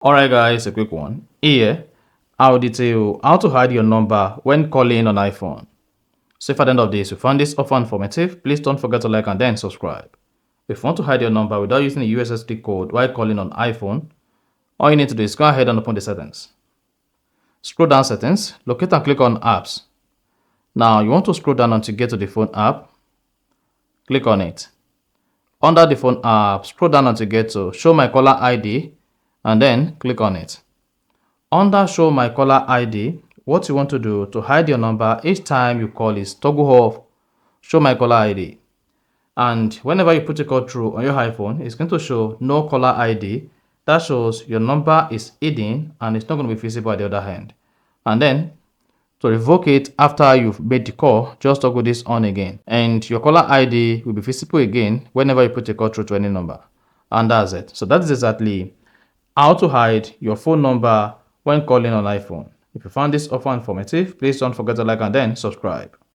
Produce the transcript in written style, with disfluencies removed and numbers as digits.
Alright guys, a quick one. Here, I'll detail how to hide your number when calling on iPhone. So if at the end of this you found this offer informative, please don't forget to like and then subscribe. If you want to hide your number without using a USSD code while calling on iPhone, all you need to do is go ahead and open the settings. Scroll down settings, locate and click on apps. Now you want to scroll down until you get to the phone app. Click on it. Under the phone app, scroll down until you get to show my caller ID and then click on it. Under show my caller ID, what you want to do to hide your number each time you call is toggle off show my caller ID. And whenever you put a call through on your iPhone, it's going to show no caller ID. That shows your number is hidden and it's not going to be visible at the other hand. And then to revoke it after you've made the call, just toggle this on again. And your caller ID will be visible again whenever you put a call through to any number. And that's it. So that's exactly how to hide your phone number when calling on iPhone. If you found this offer informative, please don't forget to like and then subscribe.